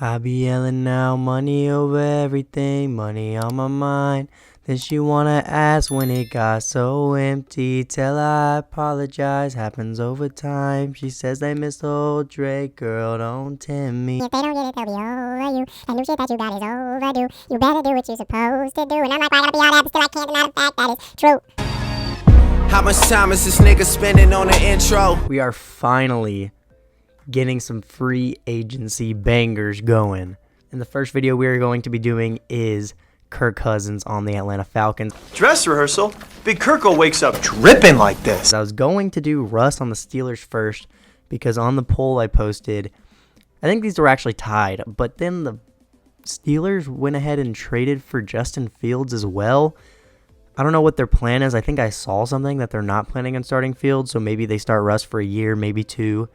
I be yelling now, money over everything, money on my mind. Then she wanna ask when it got so empty. Tell her I apologize, happens over time. She says they miss the old Drake, girl, don't tempt me. If they don't get it, they'll be over you. That new shit that you got is overdue. You better do what you're supposed to do. And I'm like, why I gotta be all that, but still I can't deny the fact that it's true. How much time is this nigga spending on the intro? We are finally getting some free agency bangers going. And the first video we are going to be doing is Kirk Cousins on the Atlanta Falcons. Dress rehearsal? Big Kirko wakes up dripping like this. I was going to do Russ on the Steelers first because on the poll I posted, I think these were actually tied, but then the Steelers went ahead and traded for Justin Fields as well. I don't know what their plan is. I think I saw something that they're not planning on starting Fields, so maybe they start Russ for a year, maybe two,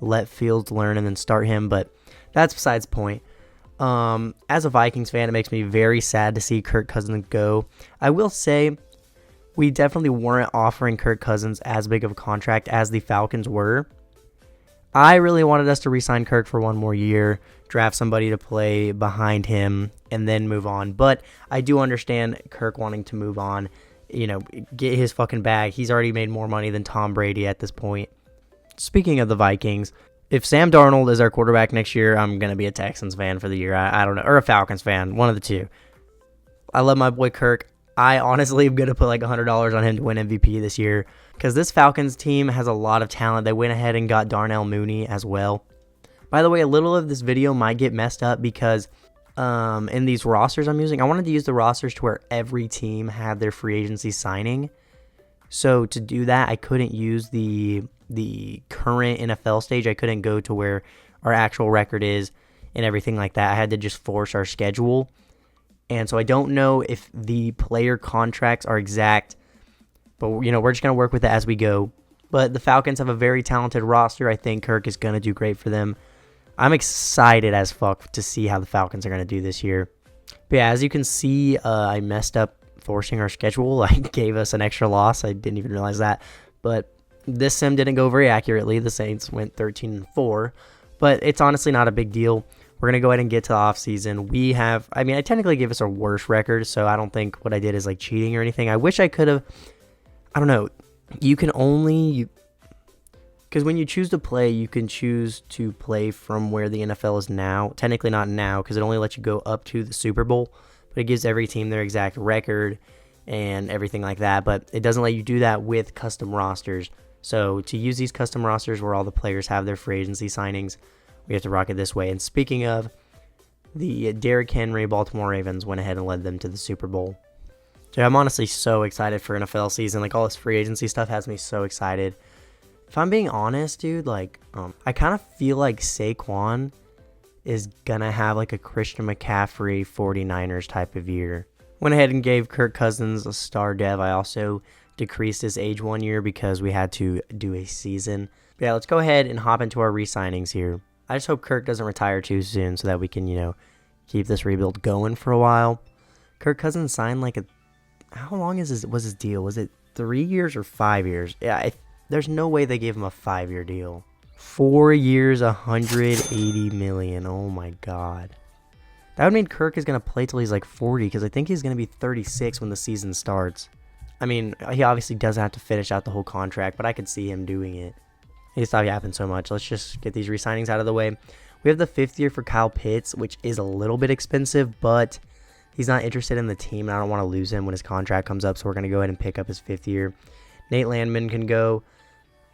let Fields learn and then start him, but that's besides the point. As a Vikings fan, it makes me very sad to see Kirk Cousins go. I will say we definitely weren't offering Kirk Cousins as big of a contract as the Falcons were. I really wanted us to re-sign Kirk for one more year, draft somebody to play behind him, and then move on. But I do understand Kirk wanting to move on, get his fucking bag. He's already made more money than Tom Brady at this point. Speaking of the Vikings, if Sam Darnold is our quarterback next year, I'm going to be a Texans fan for the year. I don't know. Or a Falcons fan. One of the two. I love my boy Kirk. I honestly am going to put like $100 on him to win MVP this year because this Falcons team has a lot of talent. They went ahead and got Darnell Mooney as well. By the way, a little of this video might get messed up because in these rosters I'm using, I wanted to use the rosters to where every team had their free agency signing. So to do that, I couldn't use the current NFL stage. I couldn't go to where our actual record is and everything like that. I had to just force our schedule. And so I don't know if the player contracts are exact, but we're just going to work with it as we go. But the Falcons have a very talented roster. I think Kirk is going to do great for them. I'm excited as fuck to see how the Falcons are going to do this year. But yeah, as you can see, I messed up forcing our schedule. I gave us an extra loss. I didn't even realize that. But this sim didn't go very accurately. The Saints went 13-4. But it's honestly not a big deal. We're going to go ahead and get to the offseason. I technically gave us our worst record, so I don't think what I did is like cheating or anything. I wish I could have, I don't know. You can only, because when you choose to play, you can choose to play from where the NFL is now. Technically not now, because it only lets you go up to the Super Bowl. But it gives every team their exact record and everything like that. But it doesn't let you do that with custom rosters. So to use these custom rosters where all the players have their free agency signings, we have to rock it this way. And speaking of, the Derrick Henry Baltimore Ravens went ahead and led them to the Super Bowl. So I'm honestly so excited for NFL season. Like all this free agency stuff has me so excited. If I'm being honest, dude, I kind of feel like Saquon is gonna have like a Christian McCaffrey 49ers type of year. Went ahead and gave Kirk Cousins a star dev. I also decreased his age 1 year because we had to do a season. But yeah, let's go ahead and hop into our re-signings here. I just hope Kirk doesn't retire too soon so that we can, keep this rebuild going for a while. Kirk Cousins signed how long was his deal? Was it 3 years or 5 years? Yeah, there's no way they gave him a 5-year deal. 4 years, $180 million. Oh my God. That would mean Kirk is going to play till he's like 40 because I think he's going to be 36 when the season starts. I mean, he obviously doesn't have to finish out the whole contract, but I could see him doing it. It's not happened so much. Let's just get these re-signings out of the way. We have the 5th year for Kyle Pitts, which is a little bit expensive, but he's not interested in the team, and I don't want to lose him when his contract comes up, so we're going to go ahead and pick up his 5th year. Nate Landman can go.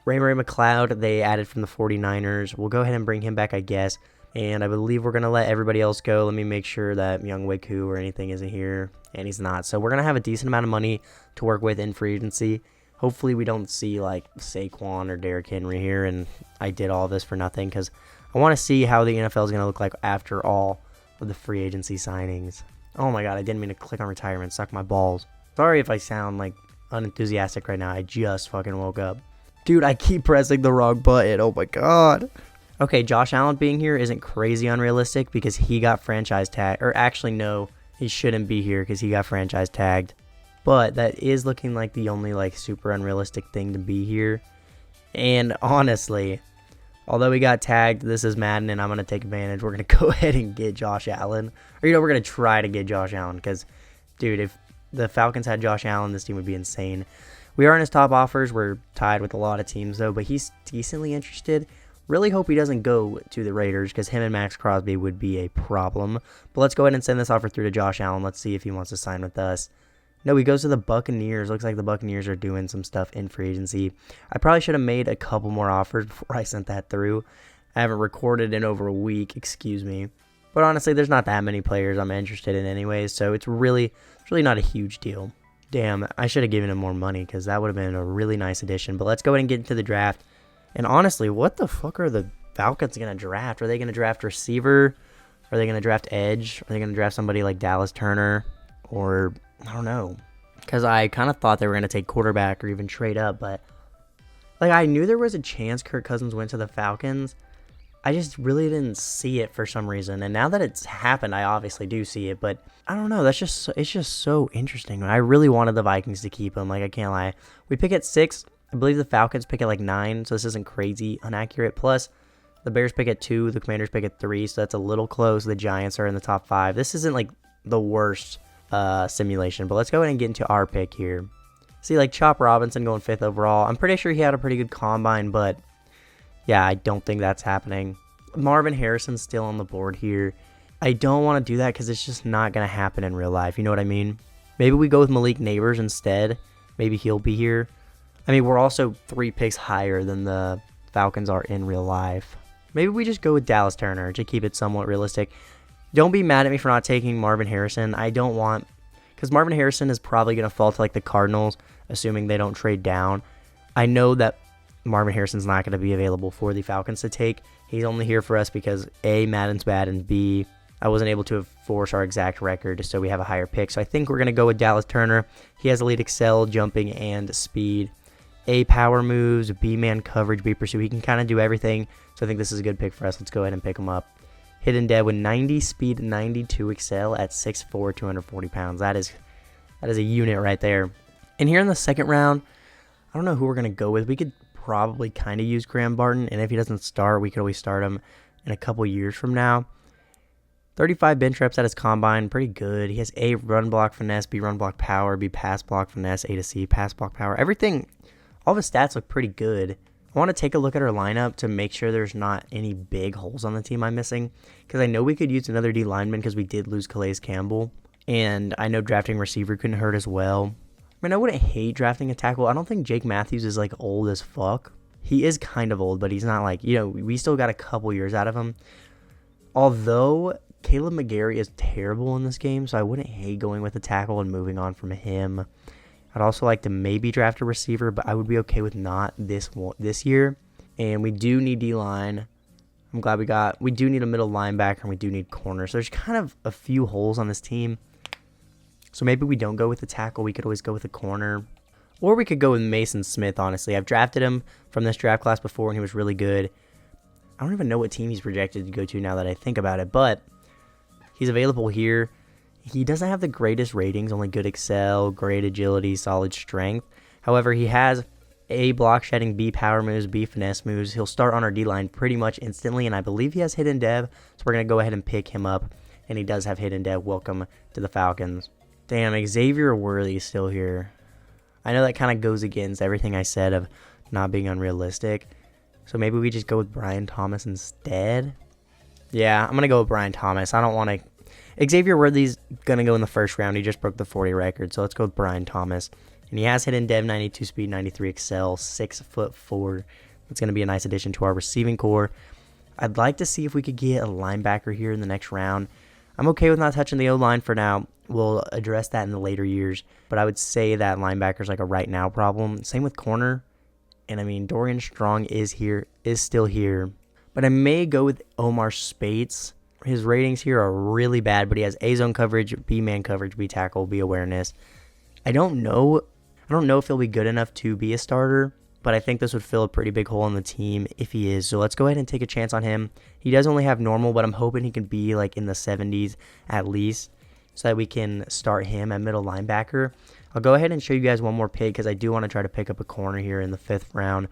Ray McLeod, they added from the 49ers. We'll go ahead and bring him back, I guess. And I believe we're going to let everybody else go. Let me make sure that Young Waku or anything isn't here, and he's not. So we're going to have a decent amount of money to work with in free agency. Hopefully we don't see like Saquon or Derrick Henry here, and I did all this for nothing because I want to see how the NFL is going to look like after all of the free agency signings. Oh my God, I didn't mean to click on retirement. Suck my balls. Sorry if I sound like unenthusiastic right now. I just fucking woke up. Dude, I keep pressing the wrong button. Oh my God. Okay, Josh Allen being here isn't crazy unrealistic because he got franchise tagged. Or actually, no, he shouldn't be here because he got franchise tagged. But that is looking like the only super unrealistic thing to be here. And honestly, Although we got tagged, this is Madden, and I'm going to take advantage. We're going to go ahead and get Josh Allen. Or, we're going to try to get Josh Allen because, dude, if the Falcons had Josh Allen, this team would be insane. We are in his top offers. We're tied with a lot of teams, though, but he's decently interested. Really hope he doesn't go to the Raiders because him and Max Crosby would be a problem. But let's go ahead and send this offer through to Josh Allen. Let's see if he wants to sign with us. No, he goes to the Buccaneers. Looks like the Buccaneers are doing some stuff in free agency. I probably should have made a couple more offers before I sent that through. I haven't recorded in over a week, excuse me. But honestly, there's not that many players I'm interested in anyways, so it's really not a huge deal. Damn, I should have given him more money because that would have been a really nice addition. But let's go ahead and get into the draft. And honestly, what the fuck are the Falcons going to draft? Are they going to draft receiver? Are they going to draft edge? Are they going to draft somebody like Dallas Turner? Or, I don't know. Because I kind of thought they were going to take quarterback or even trade up. But, like, I knew there was a chance Kirk Cousins went to the Falcons. I just really didn't see it for some reason. And now that it's happened, I obviously do see it. But, I don't know. It's just so interesting. I really wanted the Vikings to keep him. Like, I can't lie. We pick at 6. I believe the Falcons pick at like 9, so this isn't crazy inaccurate. Plus, the Bears pick at 2, the Commanders pick at 3, so that's a little close. The Giants are in the top 5. This isn't like the worst simulation, but let's go ahead and get into our pick here. See, like Chop Robinson going 5th overall. I'm pretty sure he had a pretty good combine, but yeah, I don't think that's happening. Marvin Harrison's still on the board here. I don't want to do that because it's just not going to happen in real life. You know what I mean? Maybe we go with Malik Neighbors instead. Maybe he'll be here. I mean, we're also 3 picks higher than the Falcons are in real life. Maybe we just go with Dallas Turner to keep it somewhat realistic. Don't be mad at me for not taking Marvin Harrison. I don't want... Because Marvin Harrison is probably going to fall to like the Cardinals, assuming they don't trade down. I know that Marvin Harrison's not going to be available for the Falcons to take. He's only here for us because A, Madden's bad, and B, I wasn't able to force our exact record, so we have a higher pick. So I think we're going to go with Dallas Turner. He has elite excel, jumping, and speed. A, power moves, B, man coverage, B, pursue. He can kind of do everything, so I think this is a good pick for us. Let's go ahead and pick him up. Hidden dead with 90 speed, 92 excel at 6'4", 240 pounds. That is a unit right there. And here in the second round, I don't know who we're going to go with. We could probably kind of use Graham Barton, and if he doesn't start, we could always start him in a couple years from now. 35 bench reps at his combine, pretty good. He has A, run block finesse, B, run block power, B, pass block finesse, A to C, pass block power. Everything... All of his stats look pretty good. I want to take a look at our lineup to make sure there's not any big holes on the team I'm missing. Because I know we could use another D lineman because we did lose Calais Campbell. And I know drafting receiver couldn't hurt as well. I mean, I wouldn't hate drafting a tackle. I don't think Jake Matthews is like old as fuck. He is kind of old, but he's not like, we still got a couple years out of him. Although Caleb McGarry is terrible in this game, so I wouldn't hate going with a tackle and moving on from him. I'd also like to maybe draft a receiver, but I would be okay with not this year. And we do need D-line. I'm glad we do need a middle linebacker, and we do need corners. So there's kind of a few holes on this team. So maybe we don't go with the tackle. We could always go with a corner. Or we could go with Mason Smith, honestly. I've drafted him from this draft class before, and he was really good. I don't even know what team he's projected to go to now that I think about it, but he's available here. He doesn't have the greatest ratings, only good excel, great agility, solid strength. However, he has A, block shedding, B, power moves, B, finesse moves. He'll start on our D-line pretty much instantly, and I believe he has hidden dev, so we're going to go ahead and pick him up. And he does have hidden dev. Welcome to the Falcons. Damn, Xavier Worthy is still here. I know that kind of goes against everything I said of not being unrealistic. So maybe we just go with Brian Thomas instead? Yeah, I'm going to go with Brian Thomas. I don't want to... Xavier Worthy's going to go in the first round. He just broke the 40 record, so let's go with Brian Thomas. And he has hidden dev, 92 speed, 93 excel, 6'4". That's going to be a nice addition to our receiving core. I'd like to see if we could get a linebacker here in the next round. I'm okay with not touching the O-line for now. We'll address that in the later years. But I would say that linebacker's like a right now problem. Same with corner. And I mean, Dorian Strong is still here. But I may go with Omar Spates. His ratings here are really bad, but he has A-zone coverage, B-man coverage, B-tackle, B-awareness. I don't know if he'll be good enough to be a starter, but I think this would fill a pretty big hole in the team if he is. So let's go ahead and take a chance on him. He does only have normal, but I'm hoping he can be like in the 70s at least so that we can start him at middle linebacker. I'll go ahead and show you guys one more pick because I do want to try to pick up a corner here in the 5th round.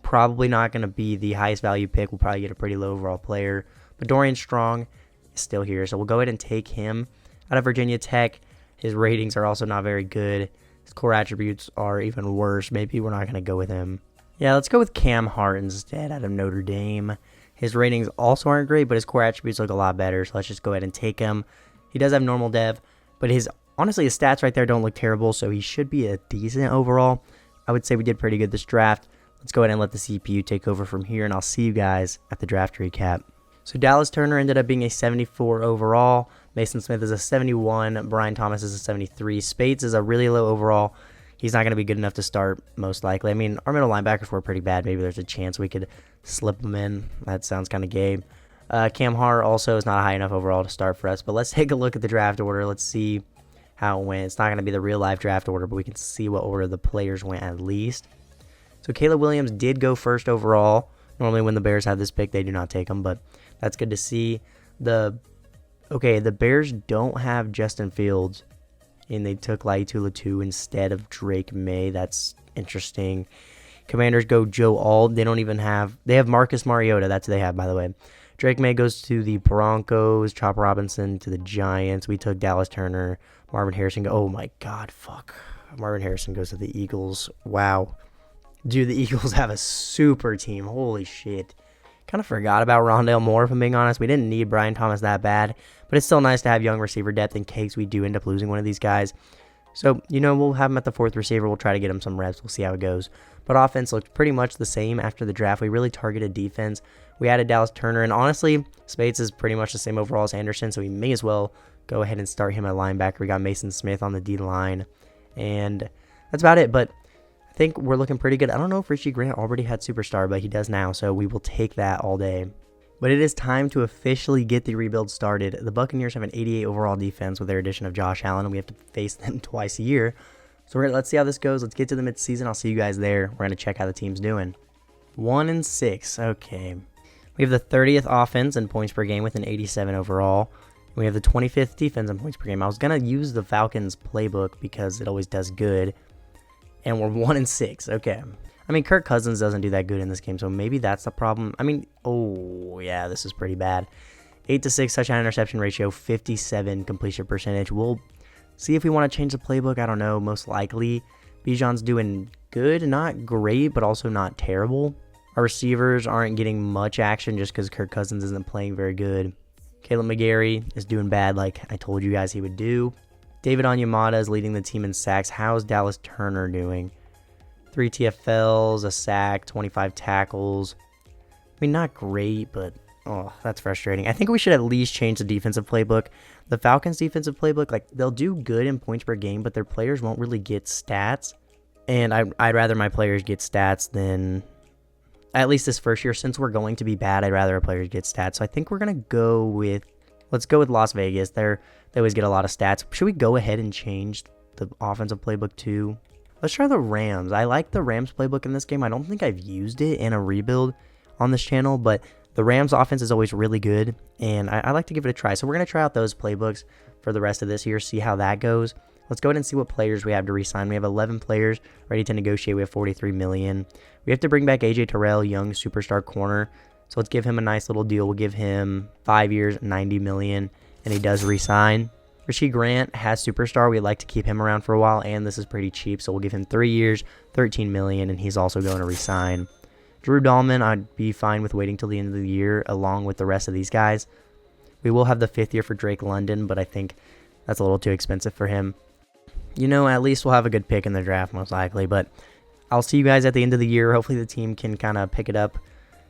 probably not going to be the highest value pick. We'll probably get a pretty low overall player. But Dorian Strong is still here, so we'll go ahead and take him out of Virginia Tech. His ratings are also not very good. His core attributes are even worse. Maybe we're not going to go with him. Yeah, let's go with Cam Hart instead out of Notre Dame. His ratings also aren't great, but his core attributes look a lot better, so let's just go ahead and take him. He does have normal dev, but honestly, his stats right there don't look terrible, so he should be a decent overall. I would say we did pretty good this draft. Let's go ahead and let the CPU take over from here, and I'll see you guys at the draft recap. So Dallas Turner ended up being a 74 overall. Mason Smith is a 71. Brian Thomas is a 73. Spates is a really low overall. He's not going to be good enough to start, most likely. I mean, our middle linebackers were pretty bad. Maybe there's a chance we could slip them in. That sounds kind of gay. Cam Hart also is not high enough overall to start for us. But let's take a look at the draft order. Let's see how it went. It's not going to be the real life draft order, but we can see what order the players went at least. So Caleb Williams did go first overall. Normally when the Bears have this pick, they do not take him, but that's good to see. The Bears don't have Justin Fields, and they took Laitula 2 instead of Drake May. That's interesting. Commanders go Joe Alt. They have Marcus Mariota. That's who they have, by the way. Drake May goes to the Broncos. Chop Robinson to the Giants. We took Dallas Turner. Marvin Harrison. Oh my God, fuck. Marvin Harrison goes to the Eagles. Wow. Dude, the Eagles have a super team. Holy shit. Kind of forgot about Rondale Moore, if I'm being honest. We didn't need Brian Thomas that bad, but it's still nice to have young receiver depth in case we do end up losing one of these guys. So, we'll have him at the fourth receiver. We'll try to get him some reps. We'll see how it goes. But offense looked pretty much the same after the draft. We really targeted defense. We added Dallas Turner, and honestly, Spates is pretty much the same overall as Anderson, so we may as well go ahead and start him at linebacker. We got Mason Smith on the D-line, and that's about it. But I think we're looking pretty good. I don't know if Richie Grant already had superstar, but he does now, so we will take that all day. But it is time to officially get the rebuild started. The Buccaneers have an 88 overall defense with their addition of Josh Allen, and we have to face them twice a year. So let's see how this goes. Let's get to the midseason. I'll see you guys there. We're going to check how the team's doing. 1-6. Okay. We have the 30th offense in points per game with an 87 overall. We have the 25th defense in points per game. I was going to use the Falcons playbook because it always does good. And we're 1-6. Okay. I mean, Kirk Cousins doesn't do that good in this game, so maybe that's the problem. I mean, oh, yeah, this is pretty bad. 8-6 touchdown interception ratio, 57 completion percentage. We'll see if we want to change the playbook. I don't know. Most likely, Bijan's doing good, not great, but also not terrible. Our receivers aren't getting much action just because Kirk Cousins isn't playing very good. Caleb McGarry is doing bad like I told you guys he would do. David Onyemata is leading the team in sacks. How's Dallas Turner doing? 3 TFLs, a sack, 25 tackles. I mean, not great, but that's frustrating. I think we should at least change the defensive playbook. The Falcons' defensive playbook, they'll do good in points per game, but their players won't really get stats. And I'd rather my players get stats than, at least this first year, since we're going to be bad, I'd rather our players get stats. So I think we're going to go with, let's go with Las Vegas. They always get a lot of stats. Should we go ahead and change the offensive playbook too? Let's try the Rams. I like the Rams playbook in this game. I don't think I've used it in a rebuild on this channel, but the Rams offense is always really good, and I like to give it a try. So we're going to try out those playbooks for the rest of this year, see how that goes. Let's go ahead and see what players we have to re-sign. We have 11 players ready to negotiate. We have $43 million. We have to bring back AJ Terrell, young superstar corner. So let's give him a nice little deal. We'll give him 5 years, $90 million, and he does re-sign. Richie Grant has superstar. We'd like to keep him around for a while, and this is pretty cheap, so we'll give him 3 years, $13 million, and he's also going to resign. Drew Dahlman, I'd be fine with waiting till the end of the year, along with the rest of these guys. We will have the 5th year for Drake London, but I think that's a little too expensive for him. At least we'll have a good pick in the draft, most likely, but I'll see you guys at the end of the year. Hopefully the team can kind of pick it up,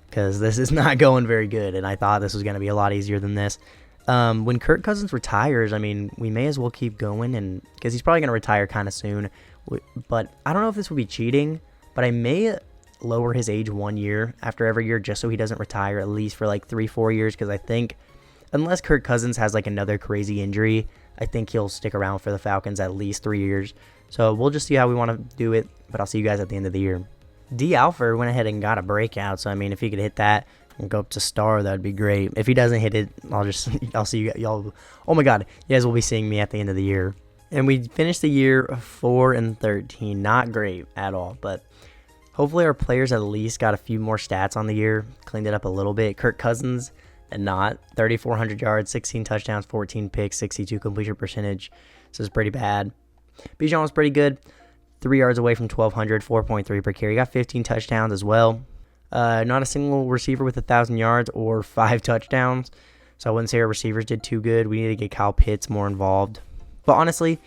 because this is not going very good, and I thought this was going to be a lot easier than this. When Kirk Cousins retires, I mean, we may as well keep going, and because he's probably going to retire kind of soon. But I don't know if this would be cheating, but I may lower his age 1 year after every year just so he doesn't retire at least for 3-4 years, because I think unless Kirk Cousins has another crazy injury, I think he'll stick around for the Falcons at least 3 years. So we'll just see how we want to do it, but I'll see you guys at the end of the year. D. Alford went ahead and got a breakout, so I mean, if he could hit that and go up to star, that'd be great. If he doesn't hit it, I'll see you y'all. Oh my God, you guys will be seeing me at the end of the year. And we finished the year 4-13, not great at all, but Hopefully our players at least got a few more stats on the year, cleaned it up a little bit. Kirk Cousins and not 3,400 yards, 16 touchdowns, 14 picks, 62 completion percentage. This is pretty bad. Bijan was pretty good. 3 yards away from 1,200, 4.3 per carry. He got 15 touchdowns as well. Not a single receiver with 1,000 yards or 5 touchdowns. So I wouldn't say our receivers did too good. We need to get Kyle Pitts more involved. But honestly,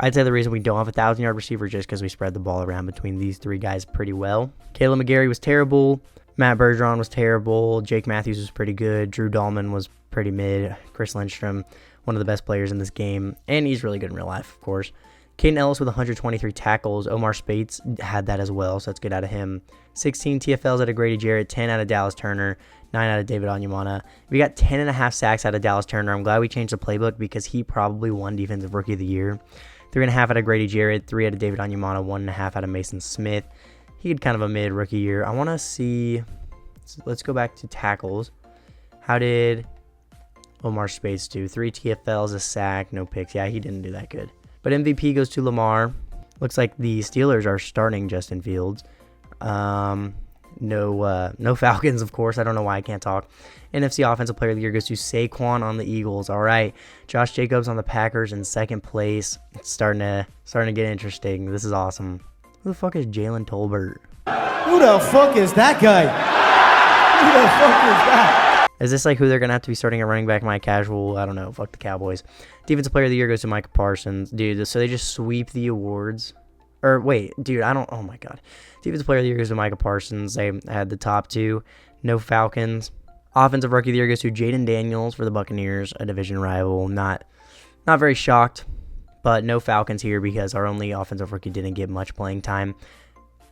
I'd say the reason we don't have a 1,000-yard receiver is just because we spread the ball around between these 3 guys pretty well. Caleb McGarry was terrible. Matt Bergeron was terrible. Jake Matthews was pretty good. Drew Dahlman was pretty mid. Chris Lindstrom, one of the best players in this game. And he's really good in real life, of course. Caden Ellis with 123 tackles. Omar Spates had that as well, so that's good out of him. 16 TFLs out of Grady Jarrett, 10 out of Dallas Turner, 9 out of David Onyemata. We got 10.5 sacks out of Dallas Turner. I'm glad we changed the playbook because he probably won Defensive Rookie of the Year. 3.5 out of Grady Jarrett, 3 out of David Onyemata, 1.5 out of Mason Smith. He had kind of a mid-rookie year. I want to see... Let's go back to tackles. How did Omar Spates do? 3 TFLs, a sack, no picks. Yeah, he didn't do that good. But MVP goes to Lamar. Looks like the Steelers are starting Justin Fields. No Falcons, of course. I don't know why I can't talk. NFC Offensive Player of the Year goes to Saquon on the Eagles. All right. Josh Jacobs on the Packers in second place. It's starting to get interesting. This is awesome. Who the fuck is Jalen Tolbert? Who the fuck is that guy? Who the fuck is that? Is this like who they're going to have to be starting at running back? My casual, I don't know. Fuck the Cowboys. Defensive Player of the Year goes to Micah Parsons. Dude, so they just sweep the awards. Or wait, dude, oh my God. Defensive Player of the Year goes to Micah Parsons. They had the top 2. No Falcons. Offensive Rookie of the Year goes to Jaden Daniels for the Buccaneers, a division rival. Not very shocked, but no Falcons here because our only offensive rookie didn't get much playing time.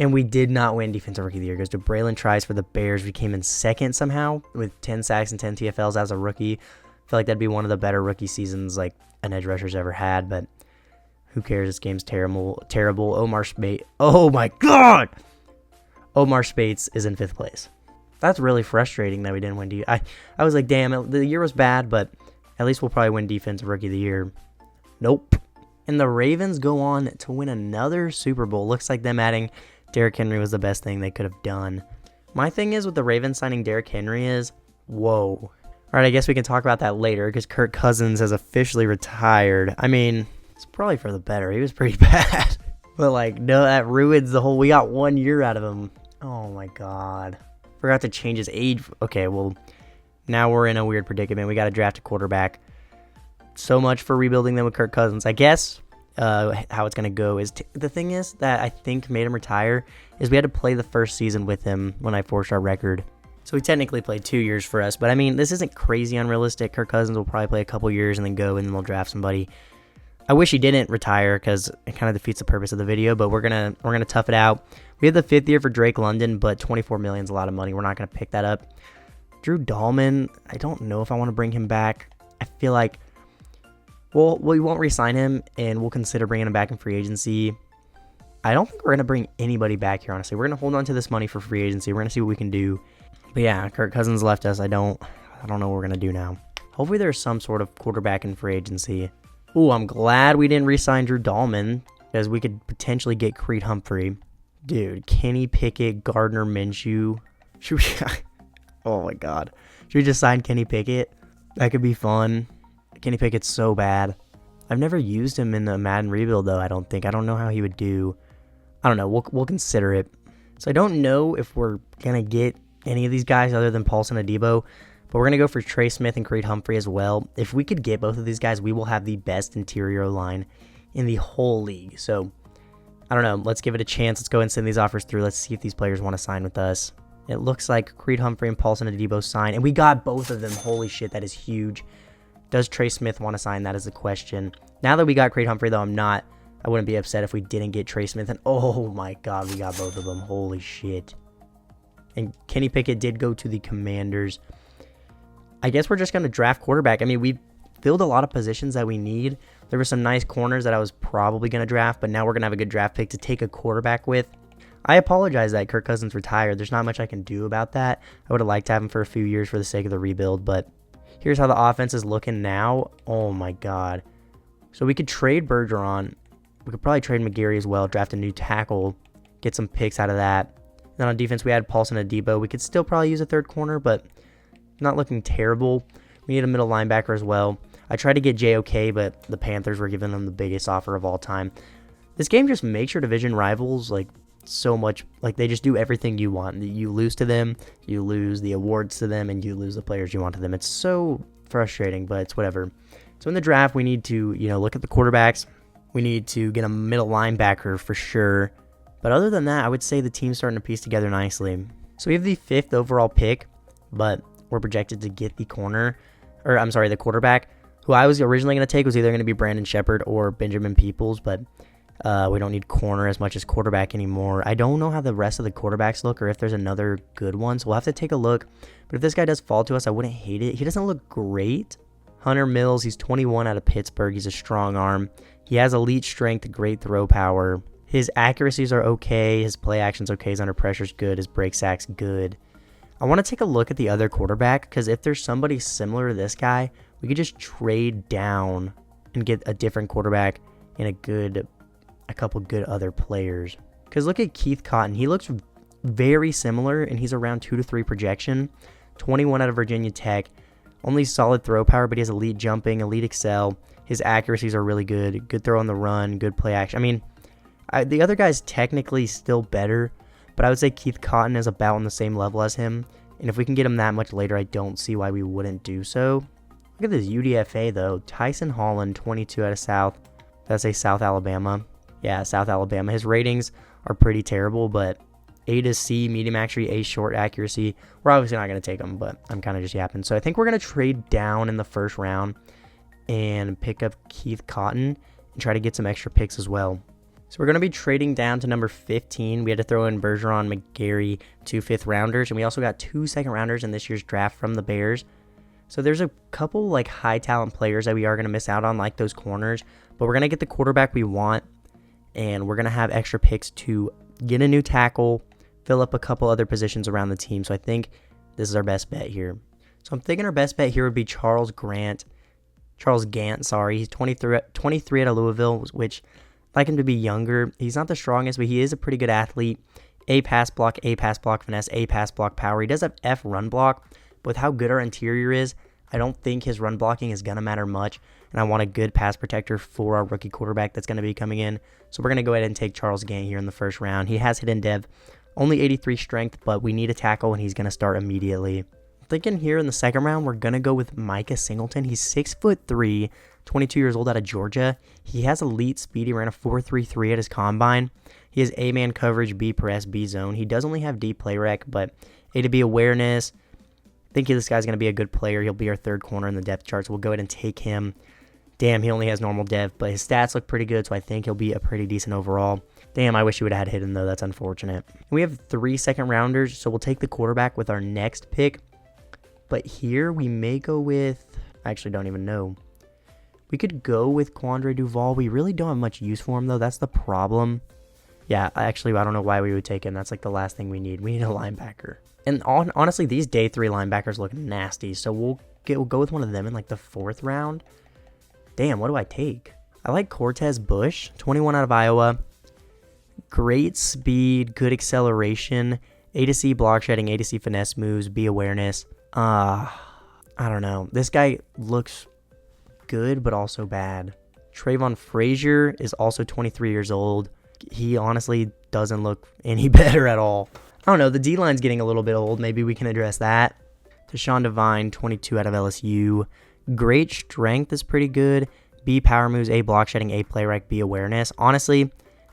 And we did not win Defensive Rookie of the Year. It goes to Braylon Trice for the Bears. We came in second somehow with 10 sacks and 10 TFLs as a rookie. I feel like that'd be one of the better rookie seasons like an edge rusher's ever had, but who cares? This game's terrible. Omar Spates. Oh my God! Omar Spates is in 5th place. That's really frustrating that we didn't win. I was like, damn, the year was bad, but at least we'll probably win Defensive Rookie of the Year. Nope. And the Ravens go on to win another Super Bowl. Looks like them adding Derrick Henry was the best thing they could have done. My thing is with the Ravens signing Derrick Henry is, whoa. All right, I guess we can talk about that later because Kirk Cousins has officially retired. I mean, it's probably for the better. He was pretty bad. But, like, no, that ruins the whole... We got 1 year out of him. Oh, my God. Forgot to change his age. Okay, well, now we're in a weird predicament. We got to draft a quarterback. So much for rebuilding them with Kirk Cousins. I guess how it's going to go is... the thing is that I think made him retire is we had to play the first season with him when I forced our record. So he technically played 2 years for us. But, I mean, this isn't crazy unrealistic. Kirk Cousins will probably play a couple years and then go, and then they'll draft somebody. I wish he didn't retire because it kind of defeats the purpose of the video, but we're gonna tough it out. We had the 5th year for Drake London, but $24 million is a lot of money. We're not going to pick that up. Drew Dahlman, I don't know if I want to bring him back. I feel like, well, we won't re-sign him, and we'll consider bringing him back in free agency. I don't think we're going to bring anybody back here, honestly. We're going to hold on to this money for free agency. We're going to see what we can do. But yeah, Kirk Cousins left us. I don't know what we're going to do now. Hopefully there's some sort of quarterback in free agency. Ooh, I'm glad we didn't re-sign Drew Dahlman because we could potentially get Creed Humphrey. Dude, Kenny Pickett, Gardner Minshew. Should we... Oh, my God. Should we just sign Kenny Pickett? That could be fun. Kenny Pickett's so bad. I've never used him in the Madden rebuild, though, I don't think. I don't know how he would do. I don't know. We'll consider it. So I don't know if we're going to get any of these guys other than Paulson Adebo. But we're going to go for Trey Smith and Creed Humphrey as well. If we could get both of these guys, we will have the best interior line in the whole league. So, I don't know. Let's give it a chance. Let's go and send these offers through. Let's see if these players want to sign with us. It looks like Creed Humphrey and Paulson Adebo sign. And we got both of them. Holy shit, that is huge. Does Trey Smith want to sign? That is the question. Now that we got Creed Humphrey, though, I wouldn't be upset if we didn't get Trey Smith. And oh my God, we got both of them. Holy shit. And Kenny Pickett did go to the Commanders. I guess we're just going to draft quarterback. I mean, we filled a lot of positions that we need. There were some nice corners that I was probably going to draft, but now we're going to have a good draft pick to take a quarterback with. I apologize that Kirk Cousins retired. There's not much I can do about that. I would have liked to have him for a few years for the sake of the rebuild, but here's how the offense is looking now. Oh, my God. So we could trade Bergeron. We could probably trade McGarry as well, draft a new tackle, get some picks out of that. Then on defense, we had Paulson and Debo. We could still probably use a third corner, but not looking terrible. We need a middle linebacker as well. I tried to get JOK, but the Panthers were giving them the biggest offer of all time. This game just makes your division rivals like so much, like they just do everything you want. You lose to them, you lose the awards to them, and you lose the players you want to them. It's so frustrating, but it's whatever. So in the draft, we need to, look at the quarterbacks. We need to get a middle linebacker for sure. But other than that, I would say the team's starting to piece together nicely. So we have the 5th overall pick, but we're projected to get the quarterback, who I was originally going to take was either going to be Brandon Shepard or Benjamin Peoples, but we don't need corner as much as quarterback anymore. I don't know how the rest of the quarterbacks look or if there's another good one, so we'll have to take a look. But if this guy does fall to us, I wouldn't hate it. He doesn't look great. Hunter Mills, he's 21 out of Pittsburgh. He's a strong arm. He has elite strength, great throw power. His accuracies are okay. His play action's okay. His under pressure's good. His break sack's good. I want to take a look at the other quarterback because if there's somebody similar to this guy, we could just trade down and get a different quarterback and a couple good other players. Because look at Keith Cotton. He looks very similar, and he's around 2 to 3 projection. 21 out of Virginia Tech. Only solid throw power, but he has elite jumping, elite excel. His accuracies are really good. Good throw on the run, good play action. I mean, the other guy's technically still better, but I would say Keith Cotton is about on the same level as him. And if we can get him that much later, I don't see why we wouldn't do so. Look at this UDFA, though. Tyson Holland, 22 out of South. That's a South Alabama. Yeah, South Alabama. His ratings are pretty terrible, but A to C, medium accuracy, A short accuracy. We're obviously not going to take him, but I'm kind of just yapping. So I think we're going to trade down in the first round and pick up Keith Cotton and try to get some extra picks as well. So we're going to be trading down to number 15. We had to throw in Bergeron, McGarry, 2 5th-rounders, and we also got 2 second-rounders in this year's draft from the Bears. So there's a couple like high-talent players that we are going to miss out on, like those corners, but we're going to get the quarterback we want, and we're going to have extra picks to get a new tackle, fill up a couple other positions around the team. So I think this is our best bet here. So I'm thinking our best bet here would be Charles Gant. He's 23 out of Louisville, which I like him to be younger. He's not the strongest, but he is a pretty good athlete. A pass block finesse, A pass block power. He does have F run block, but with how good our interior is, I don't think his run blocking is going to matter much, and I want a good pass protector for our rookie quarterback that's going to be coming in. So we're going to go ahead and take Charles Gant here in the first round. He has hidden dev, only 83 strength, but we need a tackle, and he's going to start immediately. I'm thinking here in the second round, we're going to go with Micah Singleton. He's 6'3", 22 years old, out of Georgia. He has elite speed. He ran a 4.33 at his combine. He has A-man coverage, B press, B zone. He does only have D play rec, but A to B awareness. I think this guy's going to be a good player. He'll be our third corner in the depth charts. We'll go ahead and take him. Damn, he only has normal dev, but his stats look pretty good, so I think he'll be a pretty decent overall. Damn, I wish he would have had hidden, though. That's unfortunate. We have 3 second-rounders, so we'll take the quarterback with our next pick. But here we may go with... I actually don't even know. We could go with Quandre Duval. We really don't have much use for him, though. That's the problem. Yeah, actually, I don't know why we would take him. That's like the last thing we need. We need a linebacker. And honestly, these day 3 linebackers look nasty, so we'll go with one of them in like the 4th round. Damn, what do I take? I like Cortez Bush, 21 out of Iowa. Great speed, good acceleration, A to C block shedding, A to C finesse moves, B awareness. I don't know. This guy looks good, but also bad. Trayvon Frazier is also 23 years old. He honestly doesn't look any better at all. I don't know. The D-line's getting a little bit old. Maybe we can address that. Deshaun Devine, 22 out of LSU. Great strength is pretty good. B power moves, A block shedding, A play rec, B awareness. Honestly,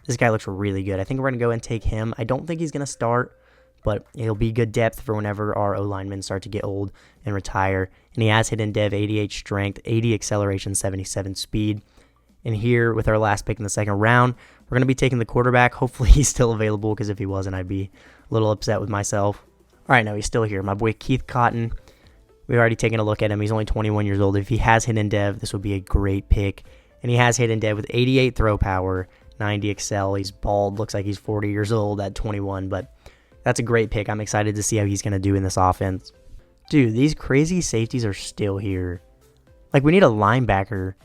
this guy looks really good. I think we're going to go and take him. I don't think he's going to start, but he'll be good depth for whenever our O-linemen start to get old and retire. And he has hidden dev, 88 strength, 80 acceleration, 77 speed. And here, with our last pick in the second round, we're going to be taking the quarterback. Hopefully he's still available, because if he wasn't, I'd be a little upset with myself. All right, no, he's still here. My boy Keith Cotton. We've already taken a look at him. He's only 21 years old. If he has hidden dev, this would be a great pick. And he has hidden dev with 88 throw power, 90 excel. He's bald. Looks like he's 40 years old at 21, but that's a great pick. I'm excited to see how he's going to do in this offense. Dude, these crazy safeties are still here. Like, we need a linebacker,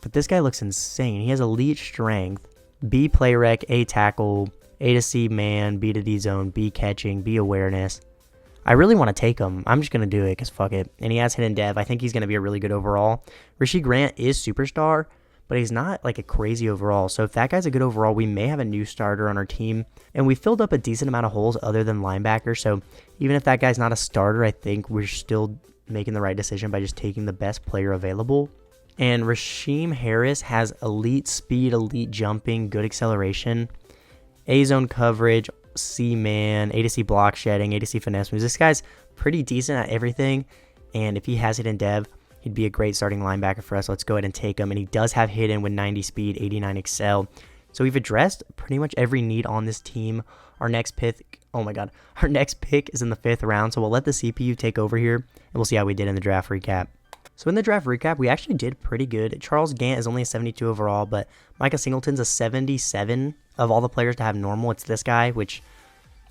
but this guy looks insane. He has elite strength, B play rec, A tackle, A to C man, B to D zone, B catching, B awareness. I really want to take him. I'm just going to do it because fuck it. And he has hidden dev. I think he's going to be a really good overall. Rasheed Grant is superstar, but he's not like a crazy overall. So if that guy's a good overall, we may have a new starter on our team. And we filled up a decent amount of holes other than linebacker. So even if that guy's not a starter, I think we're still making the right decision by just taking the best player available. And Rasheem Harris has elite speed, elite jumping, good acceleration, A zone coverage, C man, A to C block shedding, A to C finesse moves. This guy's pretty decent at everything. And if he has hidden dev, he'd be a great starting linebacker for us. Let's go ahead and take him. And he does have hidden with 90 speed, 89 excel. So we've addressed pretty much every need on this team. Our next pick, oh my god, our next pick is in the 5th round. So we'll let the CPU take over here, and we'll see how we did in the draft recap. So in the draft recap, we actually did pretty good. Charles Gant is only a 72 overall, but Micah Singleton's a 77 of all the players to have normal. It's this guy, which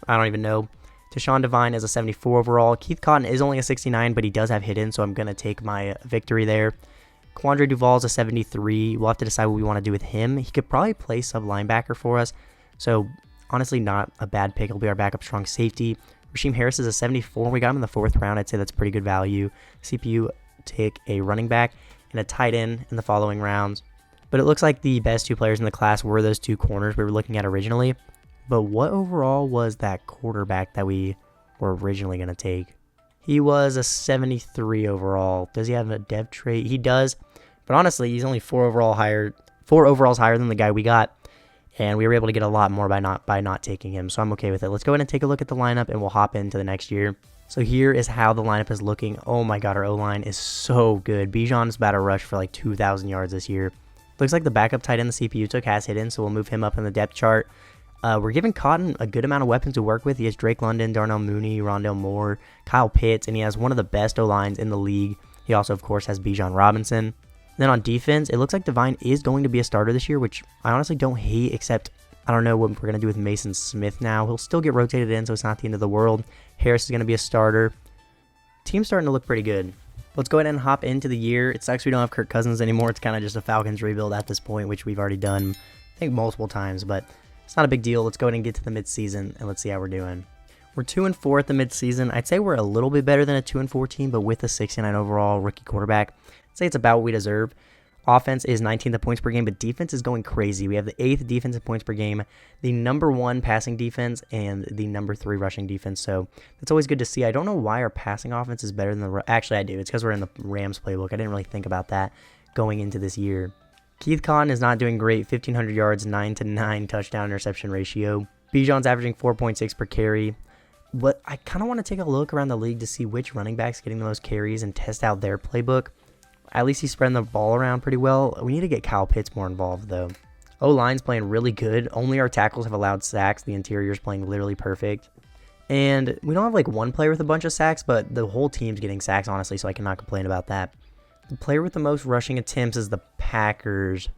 I don't even know. Tashawn Devine is a 74 overall. Keith Cotton is only a 69, but he does have hidden, so I'm going to take my victory there. Quandre Duvall is a 73. We'll have to decide what we want to do with him. He could probably play sub-linebacker for us, so honestly not a bad pick. He'll be our backup strong safety. Rasheem Harris is a 74. We got him in the 4th round. I'd say that's pretty good value. CPU take a running back and a tight end in the following rounds. But it looks like the best 2 players in the class were those 2 corners we were looking at originally. But what overall was that quarterback that we were originally going to take? He was a 73 overall. Does he have a dev trait? He does. But honestly, he's only 4 overalls higher than the guy we got. And we were able to get a lot more by not taking him. So I'm okay with it. Let's go ahead and take a look at the lineup, and we'll hop into the next year. So here is how the lineup is looking. Oh my god, our O-line is so good. Bijan is about to rush for like 2,000 yards this year. Looks like the backup tight end the CPU took has hidden, so we'll move him up in the depth chart. We're giving Cotton a good amount of weapons to work with. He has Drake London, Darnell Mooney, Rondell Moore, Kyle Pitts, and he has one of the best O-lines in the league. He also, of course, has Bijan Robinson. Then on defense, it looks like Devine is going to be a starter this year, which I honestly don't hate, except I don't know what we're going to do with Mason Smith now. He'll still get rotated in, so it's not the end of the world. Harris is going to be a starter. Team's starting to look pretty good. Let's go ahead and hop into the year. It sucks we don't have Kirk Cousins anymore. It's kind of just a Falcons rebuild at this point, which we've already done, I think, multiple times, but it's not a big deal. Let's go ahead and get to the midseason, and let's see how we're doing. We're 2-4 at the midseason. I'd say we're a little bit better than a 2-4 team, but with a 69 overall rookie quarterback, I'd say it's about what we deserve. Offense is 19th in points per game, but defense is going crazy. We have the 8th defense in points per game, the number 1 passing defense, and the number 3 rushing defense. So that's always good to see. I don't know why our passing offense is better than the... Actually, I do. It's because we're in the Rams playbook. I didn't really think about that going into this year. Keith Cotton is not doing great. 1,500 yards, 9-9 touchdown interception ratio. Bijan's averaging 4.6 per carry. But I kind of want to take a look around the league to see which running back's getting the most carries and test out their playbook. At least he's spreading the ball around pretty well. We need to get Kyle Pitts more involved, though. O-line's playing really good. Only our tackles have allowed sacks. The interior's playing literally perfect. And we don't have, like, one player with a bunch of sacks, but the whole team's getting sacks, honestly, so I cannot complain about that. The player with the most rushing attempts is the Packers.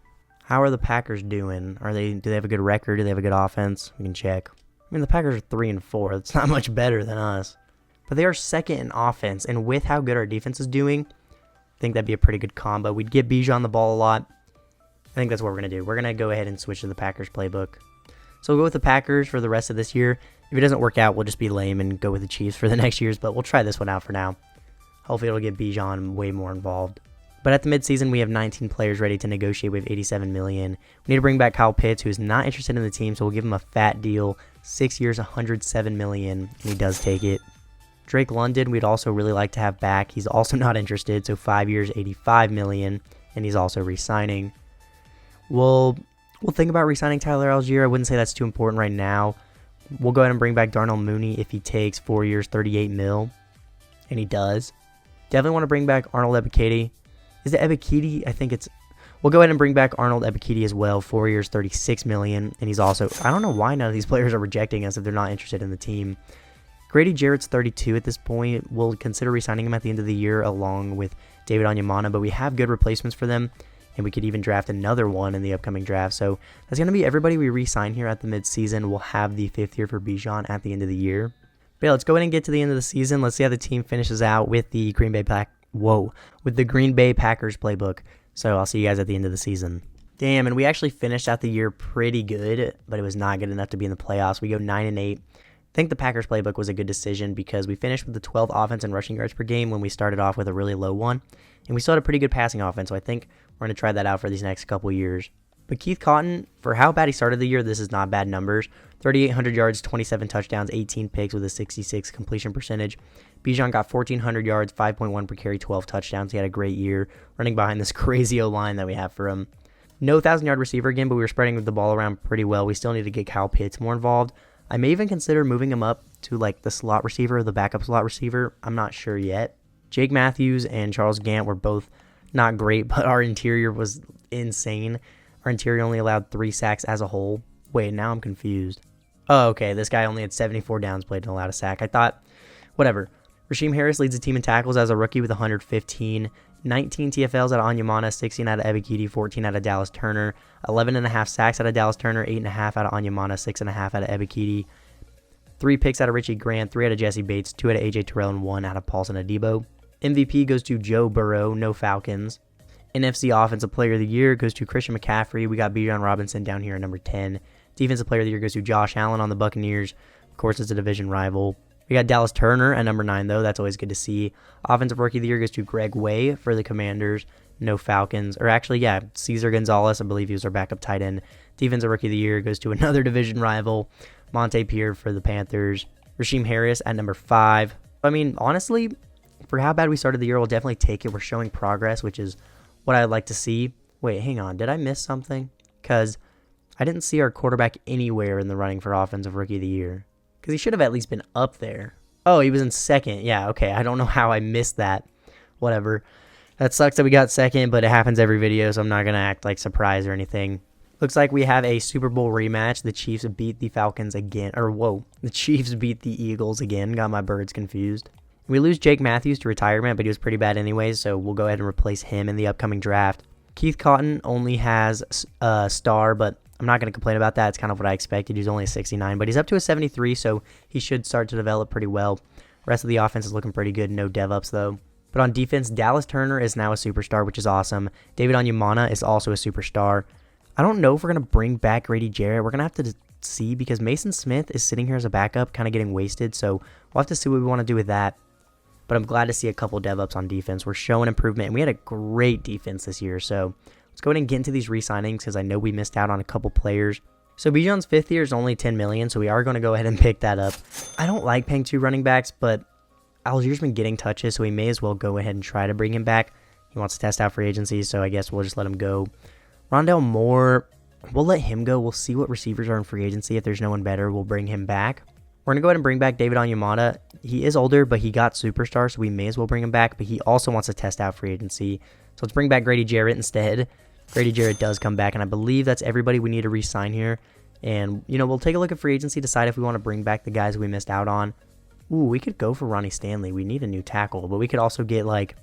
How are the Packers doing? Do they have a good record? Do they have a good offense? We can check. I mean, the Packers are 3-4. That's not much better than us. But they are 2nd in offense, and with how good our defense is doing, I think that'd be a pretty good combo. We'd get Bijan the ball a lot. I think that's what we're going to do. We're going to go ahead and switch to the Packers playbook. So we'll go with the Packers for the rest of this year. If it doesn't work out, we'll just be lame and go with the Chiefs for the next years, but we'll try this one out for now. Hopefully it'll get Bijan way more involved. But at the midseason, we have 19 players ready to negotiate with $87 million. We need to bring back Kyle Pitts, who is not interested in the team, so we'll give him a fat deal. 6 years, $107 million, and he does take it. Drake London, we'd also really like to have back. He's also not interested, so 5 years, $85 million, and he's also re-signing. We'll think about re-signing Tyler Algier. I wouldn't say that's too important right now. We'll go ahead and bring back Darnell Mooney if he takes 4 years, $38 million, and he does. Definitely want to bring back Arnold Ebiketie. Is it Ebiketie? I think it's... We'll go ahead and bring back Arnold Ebiketie as well. 4 years, $36 million, and he's also... I don't know why none of these players are rejecting us if they're not interested in the team. Grady Jarrett's 32 at this point. We'll consider re-signing him at the end of the year along with David Onyemata, but we have good replacements for them, and we could even draft another one in the upcoming draft. So that's going to be everybody we re-sign here at the midseason. We'll have the 5th year for Bijan at the end of the year. But yeah, let's go ahead and get to the end of the season. Let's see how the team finishes out with the Green Bay Packers playbook. So I'll see you guys at the end of the season. Damn, and we actually finished out the year pretty good, but it was not good enough to be in the playoffs. We go 9-8. I think the Packers playbook was a good decision because we finished with the 12th offense and rushing yards per game when we started off with a really low one. And we still had a pretty good passing offense, so I think we're going to try that out for these next couple years. But Keith Cotton, for how bad he started the year, this is not bad numbers. 3,800 yards, 27 touchdowns, 18 picks with a 66 completion percentage. Bijan got 1,400 yards, 5.1 per carry, 12 touchdowns. He had a great year running behind this crazy O-line that we have for him. No 1,000-yard receiver again, but we were spreading the ball around pretty well. We still need to get Kyle Pitts more involved. I may even consider moving him up to like the slot receiver or the backup slot receiver. I'm not sure yet. Jake Matthews and Charles Gant were both not great, but our interior was insane. Our interior only allowed 3 sacks as a whole. Wait, now I'm confused. Oh, okay, this guy only had 74 downs played and allowed a sack. I thought, whatever. Rasheem Harris leads the team in tackles as a rookie with 115. 19 TFLs out of Onyemata, 16 out of Ebiketie, 14 out of Dallas Turner, 11.5 sacks out of Dallas Turner, 8.5 out of Onyemata, 6.5 out of Ebiketie, 3 picks out of Richie Grant, 3 out of Jesse Bates, 2 out of AJ Terrell, and 1 out of Paulson Adebo. MVP goes to Joe Burrow, no Falcons. NFC Offensive Player of the Year goes to Christian McCaffrey. We got Bijan Robinson down here at number 10. Defensive Player of the Year goes to Josh Allen on the Buccaneers. Of course, it's a division rival. We got Dallas Turner at number 9, though. That's always good to see. Offensive Rookie of the Year goes to Greg Way for the Commanders. No Falcons. Or actually, yeah, Cesar Gonzalez. I believe he was our backup tight end. Defensive Rookie of the Year goes to another division rival. Monte Pierre for the Panthers. Rasheem Harris at number 5. I mean, honestly, for how bad we started the year, we'll definitely take it. We're showing progress, which is what I'd like to see. Wait, hang on. Did I miss something? Because I didn't see our quarterback anywhere in the running for Offensive Rookie of the Year. Because he should have at least been up there. Oh, he was in second. Yeah, okay. I don't know how I missed that. Whatever. That sucks that we got second, but it happens every video, so I'm not going to act like surprised or anything. Looks like we have a Super Bowl rematch. The Chiefs beat the Falcons again. The Chiefs beat the Eagles again. Got my birds confused. We lose Jake Matthews to retirement, but he was pretty bad anyways, so we'll go ahead and replace him in the upcoming draft. Keith Cotton only has a star, but I'm not going to complain about that. It's kind of what I expected. He's only a 69, but he's up to a 73, so he should start to develop pretty well. Rest of the offense is looking pretty good. No dev-ups, though. But on defense, Dallas Turner is now a superstar, which is awesome. David Onyemata is also a superstar. I don't know if we're going to bring back Grady Jarrett. We're going to have to see because Mason Smith is sitting here as a backup, kind of getting wasted, so we'll have to see what we want to do with that. But I'm glad to see a couple dev-ups on defense. We're showing improvement, and we had a great defense this year, so let's go ahead and get into these re-signings because I know we missed out on a couple players. So Bijan's 5th year is only $10 million, so we are going to go ahead and pick that up. I don't like paying 2 running backs, but Algier's been getting touches, so we may as well go ahead and try to bring him back. He wants to test out free agency, so I guess we'll just let him go. Rondell Moore, we'll let him go. We'll see what receivers are in free agency. If there's no one better, we'll bring him back. We're going to go ahead and bring back David Onyemata. He is older, but he got superstar, so we may as well bring him back, but he also wants to test out free agency. So let's bring back Grady Jarrett instead. Grady Jarrett does come back, and I believe that's everybody we need to re-sign here. And, you know, we'll take a look at free agency, decide if we want to bring back the guys we missed out on. Ooh, we could go for Ronnie Stanley. We need a new tackle, but we could also get, like,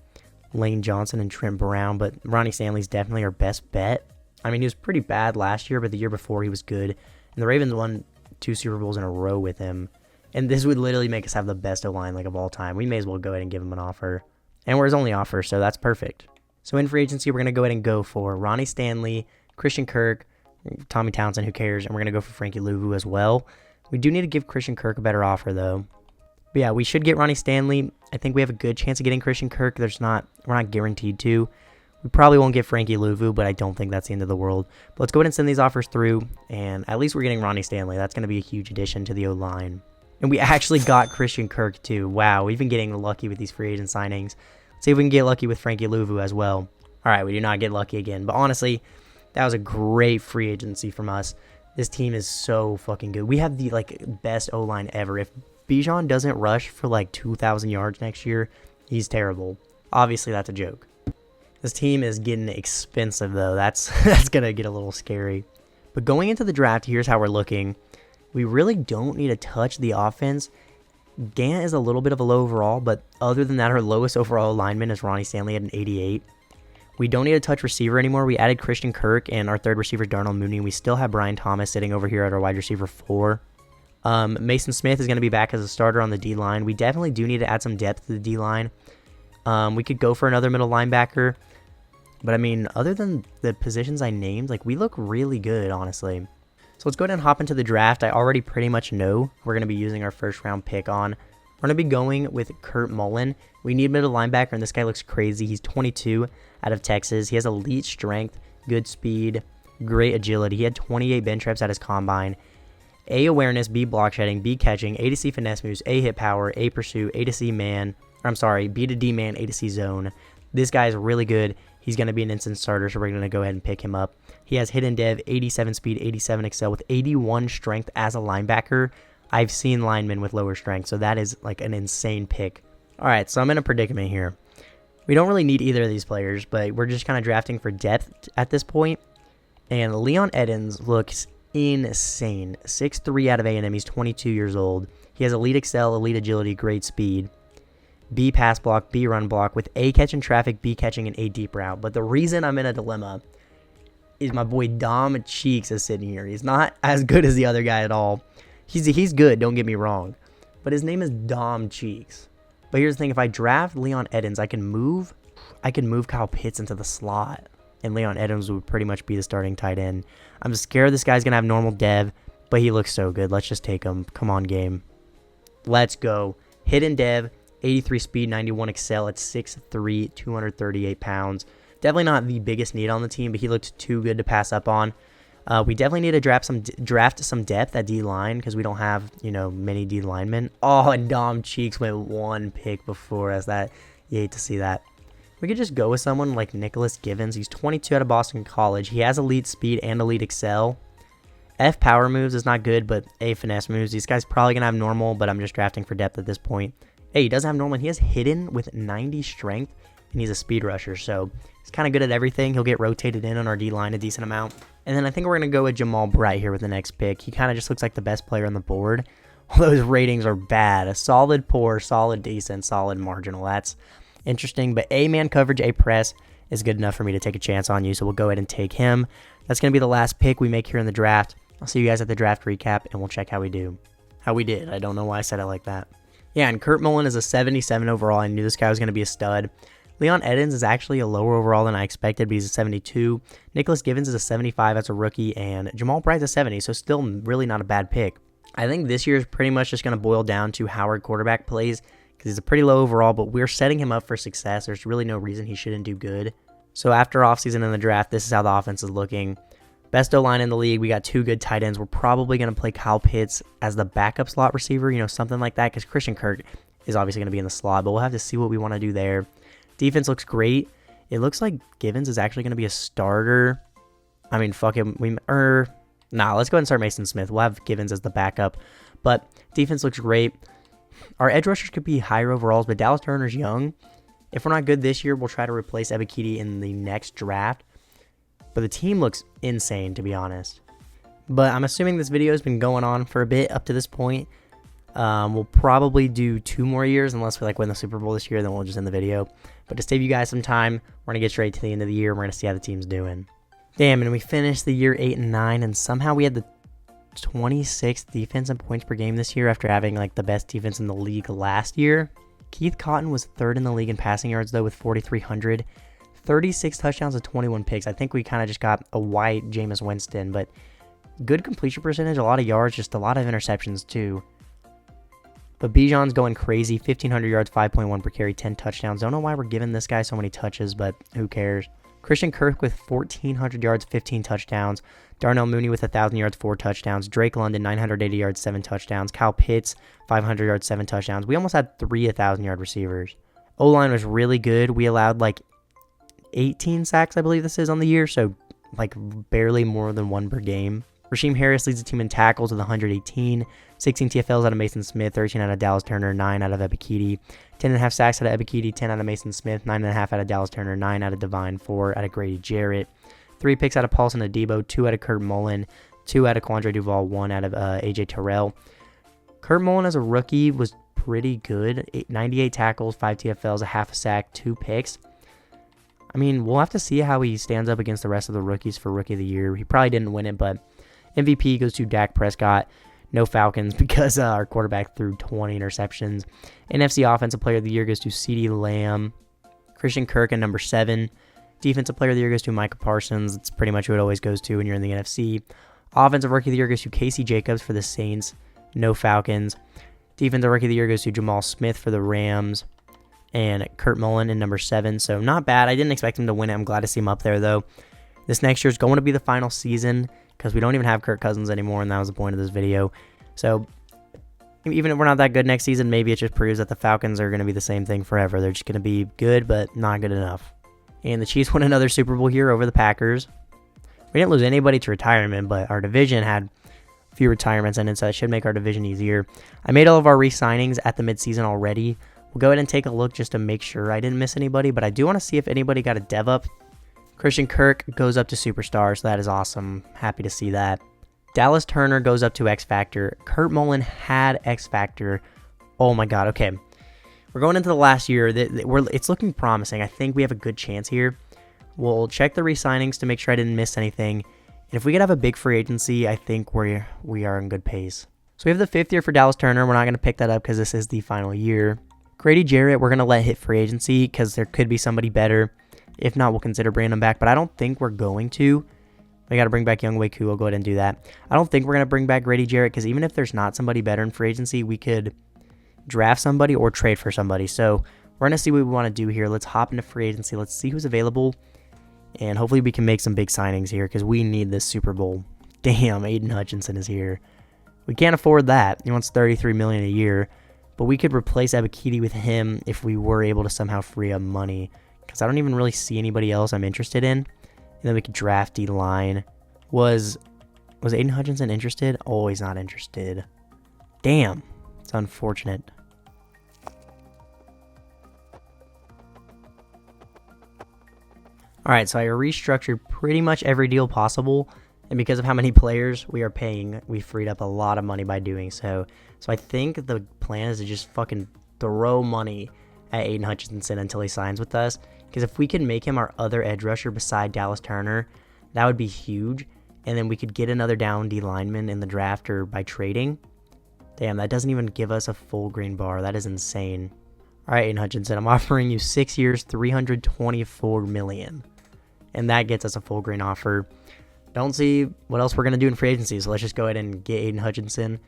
Lane Johnson and Trent Brown, but Ronnie Stanley's definitely our best bet. I mean, he was pretty bad last year, but the year before he was good. And the Ravens won 2 Super Bowls in a row with him. And this would literally make us have the best O-line like of all time. We may as well go ahead and give him an offer. And we're his only offer, so that's perfect. So in free agency, we're going to go ahead and go for Ronnie Stanley, Christian Kirk, Tommy Townsend, who cares, and we're going to go for Frankie Louvu as well. We do need to give Christian Kirk a better offer, though. But yeah, we should get Ronnie Stanley. I think we have a good chance of getting Christian Kirk. We're not guaranteed to. We probably won't get Frankie Louvu, but I don't think that's the end of the world. But let's go ahead and send these offers through, and at least we're getting Ronnie Stanley. That's going to be a huge addition to the O-line. And we actually got Christian Kirk, too. Wow, we've been getting lucky with these free agent signings. Let's see if we can get lucky with Frankie Louvu as well. All right, we do not get lucky again. But honestly, that was a great free agency from us. This team is so fucking good. We have the, best O-line ever. If Bijan doesn't rush for, 2,000 yards next year, he's terrible. Obviously, that's a joke. This team is getting expensive, though. That's going to get a little scary. But going into the draft, here's how we're looking. We really don't need to touch the offense. Gant is a little bit of a low overall, but other than that, our lowest overall lineman is Ronnie Stanley at an 88. We don't need to touch receiver anymore. We added Christian Kirk, and our third receiver is Darnell Mooney. We still have Brian Thomas sitting over here at our wide receiver 4. Mason Smith is going to be back as a starter on the D-line. We definitely do need to add some depth to the D-line. We could go for another middle linebacker. But I mean, other than the positions I named, like we look really good, honestly. So let's go ahead and hop into the draft. I already pretty much know we're going to be using our first round pick on. We're going to be going with Kurt Mullen. We need middle linebacker, and this guy looks crazy. He's 22 out of Texas. He has elite strength, good speed, great agility. He had 28 bench reps at his combine. A awareness, B block shedding, B catching, A to C finesse moves, A hit power, A pursuit, A to C man, or I'm sorry, B to D man, A to C zone. This guy is really good. He's going to be an instant starter, so we're going to go ahead and pick him up. He has hidden dev, 87 speed, 87 excel with 81 strength as a linebacker. I've seen linemen with lower strength, so that is like an insane pick. All right, so I'm in a predicament here. We don't really need either of these players, but we're just kind of drafting for depth at this point. And Leon Edens looks insane. 6'3" out of A&M. He's 22 years old. He has elite excel, elite agility, great speed. B pass block, B run block with A catching traffic, B catching, and A deep route. But the reason I'm in a dilemma is my boy Dom Cheeks is sitting here. He's not as good as the other guy at all. He's good, don't get me wrong. But his name is Dom Cheeks. But here's the thing, if I draft Leon Edens, I can move Kyle Pitts into the slot. And Leon Edens would pretty much be the starting tight end. I'm scared this guy's going to have normal dev, but he looks so good. Let's just take him. Come on, game. Let's go. Hidden dev, 83 speed, 91 excel at 6'3", 238 pounds. Definitely not the biggest need on the team, but he looked too good to pass up on. We definitely need to draft some depth at D-line because we don't have, many D linemen. Oh, and Dom Cheeks went one pick before us. You hate to see that. We could just go with someone like Nicholas Givens. He's 22 out of Boston College. He has elite speed and elite excel. F power moves is not good, but A finesse moves. These guys probably going to have normal, but I'm just drafting for depth at this point. Hey, he doesn't have normal. He has hidden with 90 strength, and he's a speed rusher, so he's kind of good at everything. He'll get rotated in on our D-line a decent amount. And then I think we're going to go with Jamal Bright here with the next pick. He kind of just looks like the best player on the board. All those ratings are bad. A solid poor, solid decent, solid marginal. That's interesting, but A man coverage, A press is good enough for me to take a chance on you, so we'll go ahead and take him. That's going to be the last pick we make here in the draft. I'll see you guys at the draft recap, and we'll check how we do. How we did. I don't know why I said it like that. Yeah, and Kurt Mullen is a 77 overall. I knew this guy was going to be a stud. Leon Edens is actually a lower overall than I expected, but he's a 72. Nicholas Givens is a 75 as a rookie, and Jamal Bright's a 70, so still really not a bad pick. I think this year is pretty much just going to boil down to how our quarterback plays, because he's a pretty low overall, but we're setting him up for success. There's really no reason he shouldn't do good. So after offseason in the draft, this is how the offense is looking. Best O-line in the league. We got two good tight ends. We're probably going to play Kyle Pitts as the backup slot receiver, something like that, because Christian Kirk is obviously going to be in the slot, but we'll have to see what we want to do there. Defense looks great. It looks like Givens is actually going to be a starter. I mean, fuck him. Let's go ahead and start Mason Smith. We'll have Givens as the backup, but defense looks great. Our edge rushers could be higher overalls, but Dallas Turner's young. If we're not good this year, we'll try to replace Ebikidi in the next draft. But the team looks insane, to be honest. But I'm assuming this video has been going on for a bit up to this point. We'll probably do 2 more years unless we win the Super Bowl this year. Then we'll just end the video. But to save you guys some time, we're going to get straight to the end of the year. We're going to see how the team's doing. Damn, and we finished the year 8-9, and somehow we had the 26th defense in points per game this year after having the best defense in the league last year. Keith Cotton was 3rd in the league in passing yards, though, with 4,300. 36 touchdowns and 21 picks. I think we kind of just got a white Jameis Winston, but good completion percentage, a lot of yards, just a lot of interceptions too. But Bijan's going crazy, 1,500 yards, 5.1 per carry, 10 touchdowns. Don't know why we're giving this guy so many touches, but who cares? Christian Kirk with 1,400 yards, 15 touchdowns. Darnell Mooney with 1,000 yards, 4 touchdowns. Drake London, 980 yards, 7 touchdowns. Kyle Pitts, 500 yards, 7 touchdowns. We almost had 3 1,000-yard receivers. O-line was really good. We allowed 18 sacks, I believe this is, on the year, so barely more than 1 per game. Rasheem Harris leads the team in tackles with 118, 16 TFLs out of Mason Smith, 13 out of Dallas Turner, 9 out of Ebikidi, 10.5 sacks out of Ebikidi, 10 out of Mason Smith, 9.5 out of Dallas Turner, 9 out of Devine, 4 out of Grady Jarrett, 3 picks out of Paulson Adebo, 2 out of Kurt Mullen, 2 out of Quandre Duval, 1 out of AJ Terrell. Kurt Mullen as a rookie was pretty good, 98 tackles, 5 TFLs, a half a sack, 2 picks. I mean, we'll have to see how he stands up against the rest of the rookies for Rookie of the Year. He probably didn't win it, but MVP goes to Dak Prescott. No Falcons because our quarterback threw 20 interceptions. NFC Offensive Player of the Year goes to CeeDee Lamb. Christian Kirk at number 7. Defensive Player of the Year goes to Micah Parsons. It's pretty much who it always goes to when you're in the NFC. Offensive Rookie of the Year goes to Casey Jacobs for the Saints. No Falcons. Defensive Rookie of the Year goes to Jamal Smith for the Rams. And Kurt Mullen in number 7. So not bad. I didn't expect him to win it. I'm glad to see him up there, though. This next year is going to be the final season because we don't even have Kirk Cousins anymore, and that was the point of this video. So even if we're not that good next season, maybe it just proves that the Falcons are going to be the same thing forever. They're just going to be good, but not good enough. And the Chiefs won another Super Bowl here over the Packers. We didn't lose anybody to retirement, but our division had a few retirements in it, so that should make our division easier. I made all of our re-signings at the midseason already. We'll go ahead and take a look just to make sure I didn't miss anybody, but I do want to see if anybody got a dev up. Christian Kirk goes up to Superstar, so that is awesome. Happy to see that. Dallas Turner goes up to X Factor. Kurt Mullen had X Factor. Oh my God, okay. We're going into the last year. It's looking promising. I think we have a good chance here. We'll check the re-signings to make sure I didn't miss anything. And if we could have a big free agency, I think we are in good pace. So we have the 5th year for Dallas Turner. We're not going to pick that up because this is the final year. Grady Jarrett, we're going to let hit free agency because there could be somebody better. If not, we'll consider bringing him back. But I don't think we're going to. We got to bring back Younghoe Koo. I'll go ahead and do that. I don't think we're going to bring back Grady Jarrett because even if there's not somebody better in free agency, we could draft somebody or trade for somebody. So we're going to see what we want to do here. Let's hop into free agency. Let's see who's available. And hopefully we can make some big signings here because we need this Super Bowl. Damn, Aiden Hutchinson is here. We can't afford that. He wants $33 million a year. But we could replace Abakiti with him if we were able to somehow free up money. Because I don't even really see anybody else I'm interested in. And then we could draft D-line. Was Aiden Hutchinson interested? Oh, he's not interested. Damn. It's unfortunate. Alright, so I restructured pretty much every deal possible. And because of how many players we are paying, we freed up a lot of money by doing so. So I think the plan is to just fucking throw money at Aiden Hutchinson until he signs with us. Because if we can make him our other edge rusher beside Dallas Turner, that would be huge. And then we could get another down D lineman in the draft or by trading. Damn, that doesn't even give us a full green bar. That is insane. All right, Aiden Hutchinson, I'm offering you 6 years, $324 million. And that gets us a full green offer. Don't see what else we're going to do in free agency, so let's just go ahead and get Aiden Hutchinson.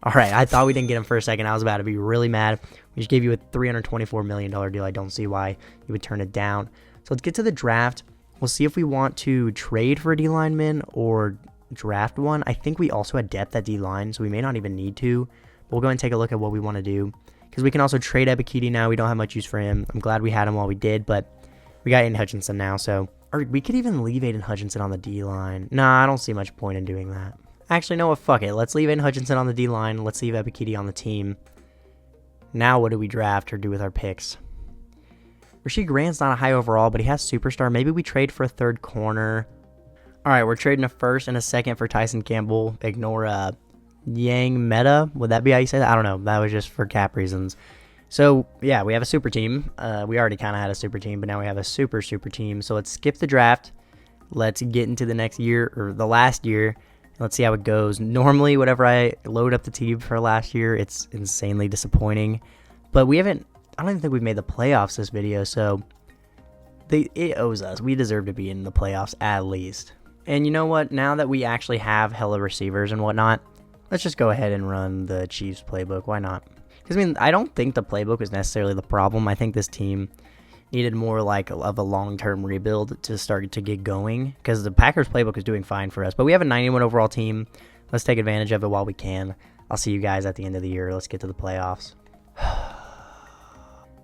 All right, I thought we didn't get him for a second. I was about to be really mad. We just gave you a $324 million deal. I don't see why you would turn it down. So let's get to the draft. We'll see if we want to trade for a D-lineman or draft one. I think we also had depth at D-line, so we may not even need to. But we'll go and take a look at what we want to do. Because we can also trade Abakiti now. We don't have much use for him. I'm glad we had him while we did, but we got Aiden Hutchinson now, so... Or we could even leave Aiden Hutchinson on the D-line. Nah, I don't see much point in doing that. Actually, no, fuck it. Let's leave Aiden Hutchinson on the D-line. Let's leave Abakiti on the team. Now what do we draft or do with our picks? Rasheed Grant's not a high overall, but he has superstar. Maybe we trade for a third corner. All right, we're trading a first and a second for Tyson Campbell. Ignore Yang Meta. Would that be how you say that? I don't know. That was just for cap reasons. So, yeah, we have a super team. We already kind of had a super team, but now we have a super team. So let's skip the draft. Let's get into the next year, or the last year. Let's see how it goes. Normally, whenever I load up the team for last year, it's insanely disappointing. But we haven't... I don't even think we've made the playoffs this video, so... It owes us. We deserve to be in the playoffs at least. And you know what? Now that we actually have hella receivers and whatnot, let's just go ahead and run the Chiefs playbook. Why not? Because, I mean, I don't think the playbook was necessarily the problem. I think this team needed more like of a long-term rebuild to start to get going. Because the Packers playbook is doing fine for us. But we have a 91 overall team. Let's take advantage of it while we can. I'll see you guys at the end of the year. Let's get to the playoffs.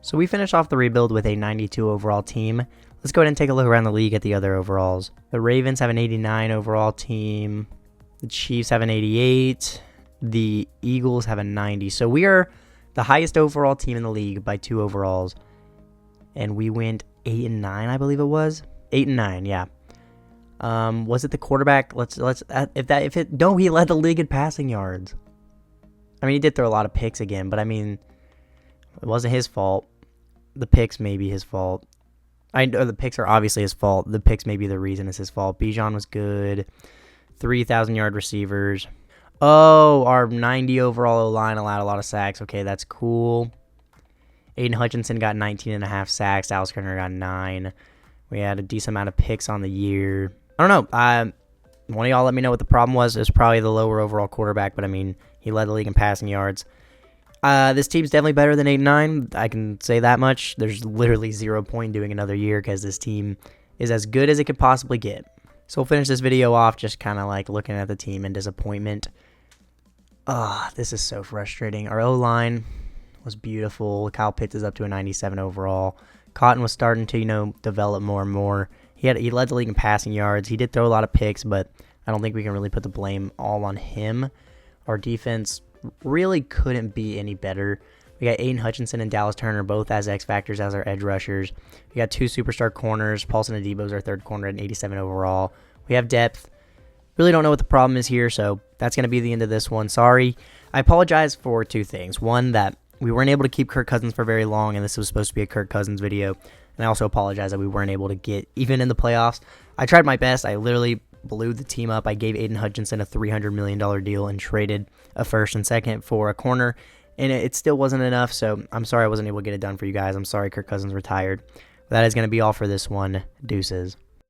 So we finished off the rebuild with a 92 overall team. Let's go ahead and take a look around the league at the other overalls. The Ravens have an 89 overall team. The Chiefs have an 88. The Eagles have a 90. So we are the highest overall team in the league by 2 overalls. And we went 8-9, I believe it was. 8-9, yeah. Was it the quarterback? No, he led the league in passing yards. I mean, he did throw a lot of picks again, but I mean, it wasn't his fault. The picks may be his fault. The picks are obviously his fault. The picks may be the reason it's his fault. Bijan was good. 3,000-yard receivers. Oh, our 90 overall O-line allowed a lot of sacks. Okay, that's cool. Aiden Hutchinson got 19.5 sacks. Dallas Turner got 9. We had a decent amount of picks on the year. I don't know. One of y'all let me know what the problem was. It was probably the lower overall quarterback, but I mean, he led the league in passing yards. This team's definitely better than 8-9. I can say that much. There's literally 0 point doing another year because this team is as good as it could possibly get. So we'll finish this video off just kind of like looking at the team in disappointment. This is so frustrating. Our O-line was beautiful. Kyle Pitts is up to a 97 overall. Cotton was starting to, develop more and more. He led the league in passing yards. He did throw a lot of picks, but I don't think we can really put the blame all on him. Our defense really couldn't be any better. We got Aiden Hutchinson and Dallas Turner both as X factors as our edge rushers. We got 2 superstar corners. Paulson Adebo is our 3rd corner at an 87 overall. We have depth. Really don't know what the problem is here, so that's going to be the end of this one. Sorry. I apologize for 2 things. One, that we weren't able to keep Kirk Cousins for very long, and this was supposed to be a Kirk Cousins video. And I also apologize that we weren't able to get even in the playoffs. I tried my best. I literally blew the team up. I gave Aiden Hutchinson a $300 million deal and traded a 1st and 2nd for a corner, and it still wasn't enough, so I'm sorry I wasn't able to get it done for you guys. I'm sorry Kirk Cousins retired. But that is going to be all for this one. Deuces.